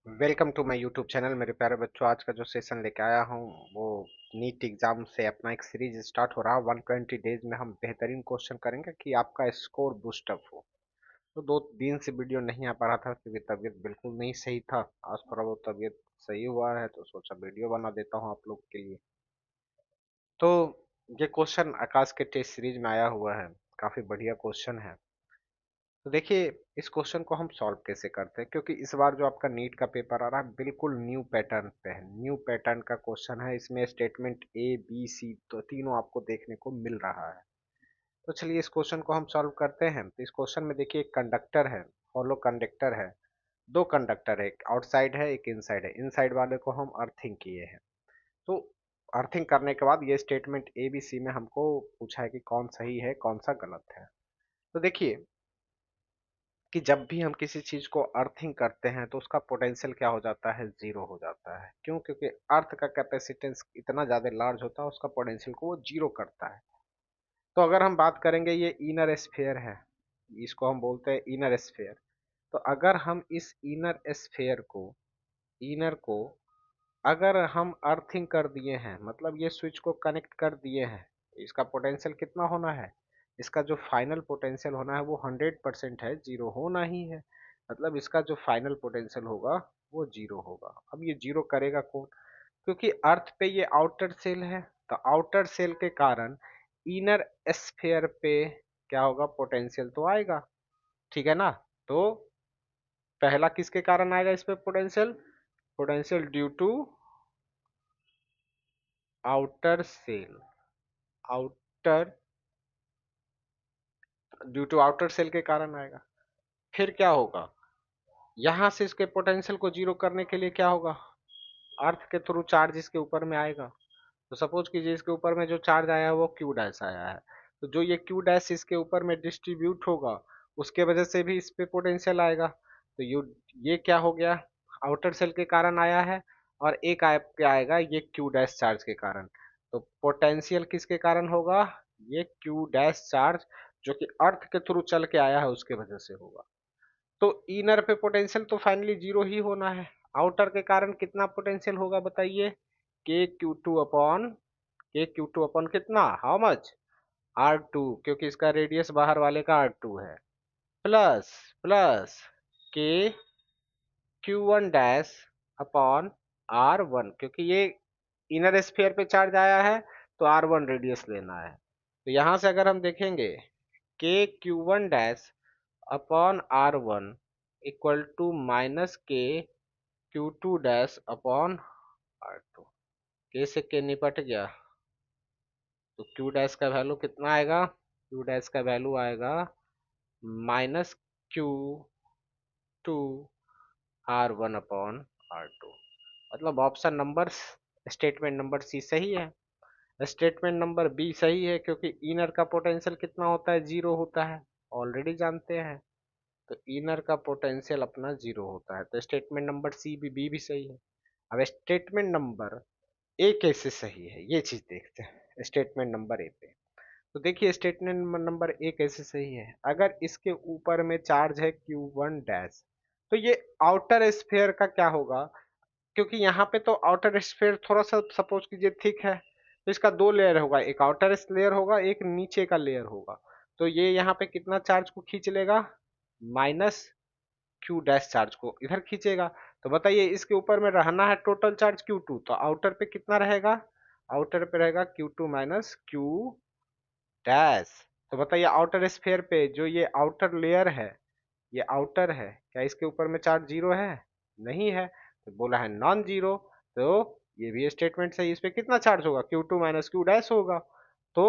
Welcome to my YouTube channel. मेरे प्यारे बच्चों, आज का जो सेशन लेके आया हूँ वो नीट एग्जाम से अपना एक सीरीज स्टार्ट हो रहा है। 120 डेज में हम बेहतरीन क्वेश्चन करेंगे कि आपका स्कोर बूस्टअप हो। तो 2 दिन से वीडियो नहीं आ पा रहा था क्योंकि तबीयत बिल्कुल नहीं सही था। आज थोड़ा बहुत तबीयत सही हुआ है तो सोचा वीडियो बना देता हूँ आप लोग के लिए। तो ये क्वेश्चन आकाश के टेस्ट सीरीज में आया हुआ है, काफी बढ़िया क्वेश्चन है। तो देखिए, इस क्वेश्चन को हम सॉल्व कैसे करते हैं, क्योंकि इस बार जो आपका नीट का पेपर आ रहा है बिल्कुल न्यू पैटर्न पे है। न्यू पैटर्न का क्वेश्चन है, इसमें स्टेटमेंट ए बी सी तो तीनों आपको देखने को मिल रहा है। तो चलिए इस क्वेश्चन को हम सॉल्व करते हैं। तो इस क्वेश्चन में देखिए, एक कंडक्टर है, हॉलो कंडक्टर है, दो कंडक्टर है, एक आउटसाइड है एक इनसाइड है। इनसाइड वाले को हम अर्थिंग किए हैं। तो अर्थिंग करने के बाद ये स्टेटमेंट ए बी सी में हमको पूछा है कि कौन सही है कौन सा गलत है। तो देखिए कि जब भी हम किसी चीज को अर्थिंग करते हैं तो उसका पोटेंशियल क्या हो जाता है, जीरो हो जाता है। क्यों? क्योंकि अर्थ का कैपेसिटेंस इतना ज्यादा लार्ज होता है, उसका पोटेंशियल को वो जीरो करता है। तो अगर हम बात करेंगे, ये इनर स्फीयर है, इसको हम बोलते हैं इनर स्फीयर। तो अगर हम इस इनर स्फीयर को, इनर को अगर हम अर्थिंग कर दिए हैं, मतलब ये स्विच को कनेक्ट कर दिए हैं, इसका पोटेंशियल कितना होना है, इसका जो फाइनल पोटेंशियल होना है वो 100% है, जीरो होना ही है। मतलब इसका जो फाइनल पोटेंशियल होगा वो जीरो होगा। अब ये जीरो करेगा कौन? क्योंकि अर्थ पे ये आउटर सेल है, तो आउटर सेल के कारण इनर स्फीयर पे क्या होगा, पोटेंशियल तो आएगा। ठीक है ना? तो पहला किसके कारण आएगा इस पे potential? Potential due to outer shell, outer, due to outer shell के कारण आएगा। फिर क्या होगा, यहां से इसके पोटेंशियल को जीरो करने के लिए क्या होगा, अर्थ के थ्रू चार्ज इसके ऊपर में आएगा। तो सपोज कीजिए इसके ऊपर में जो चार्ज आया है वो क्यू डैश आया है, तो जो ये क्यू डैश इसके ऊपर में डिस्ट्रीब्यूट होगा उसके वजह से भी इस पे पोटेंशियल आएगा। तो ये क्या हो गया, आउटर सेल के कारण आया है। और एक क्या आएगा, ये क्यू डैश चार्ज के कारण। तो पोटेंशियल किसके कारण होगा, ये क्यू डैश चार्ज जो कि अर्थ के थ्रू चल के आया है उसके वजह से होगा। तो इनर पे पोटेंशियल तो फाइनली जीरो ही होना है। आउटर के कारण कितना पोटेंशियल होगा बताइए, के क्यू टू अपॉन कितना, हाउ मच, R2, क्योंकि इसका रेडियस बाहर वाले का R2 है, प्लस प्लस के q one dash upon R1, क्योंकि ये इनर स्फीयर पे चार्ज आया है तो R1 रेडियस लेना है। तो यहां से अगर हम देखेंगे, K q one dash upon R1 equal to minus K q two dash upon R2। के से के निपट गया, तो क्यू डैश का वैल्यू कितना आएगा, क्यू डैश का वैल्यू आएगा minus Q two R1 upon R2। मतलब option number, statement number C सही है। स्टेटमेंट नंबर बी सही है, क्योंकि इनर का पोटेंशियल कितना होता है, जीरो होता है, ऑलरेडी जानते हैं। तो इनर का पोटेंशियल अपना जीरो होता है, तो स्टेटमेंट नंबर सी भी, बी भी सही है। अब स्टेटमेंट नंबर ए कैसे सही है ये चीज देखते हैं, स्टेटमेंट नंबर ए पे। तो देखिए स्टेटमेंट नंबर ए कैसे सही है, अगर इसके ऊपर में चार्ज है Q1 डैश, तो ये आउटर स्फीयर का क्या होगा, क्योंकि यहाँ पे तो आउटर स्फीयर थोड़ा सा सपोज कीजिए थिक है, तो इसका दो लेयर होगा, एक आउटर लेयर होगा एक नीचे का लेयर होगा। तो ये यहाँ पे कितना चार्ज को खींच लेगा, माइनस क्यू डैश चार्ज को इधर खींचेगा। तो बताइए इसके ऊपर में रहना है टोटल चार्ज Q2, तो आउटर पे कितना रहेगा, आउटर पे रहेगा Q2 माइनस क्यू डैश। तो बताइए आउटर स्फीयर पे जो ये आउटर लेयर है, ये आउटर है, क्या इसके ऊपर में चार्ज जीरो है, नहीं है, तो बोला है नॉन जीरो। तो ये भी स्टेटमेंट सही, इस पे कितना चार्ज होगा, Q2 माइनस क्यू डैश होगा। तो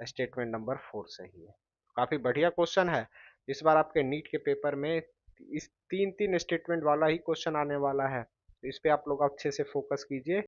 स्टेटमेंट नंबर 4 सही है। काफी बढ़िया क्वेश्चन है। इस बार आपके नीट के पेपर में इस तीन तीन स्टेटमेंट वाला ही क्वेश्चन आने वाला है, तो इस पे आप लोग अच्छे से फोकस कीजिए।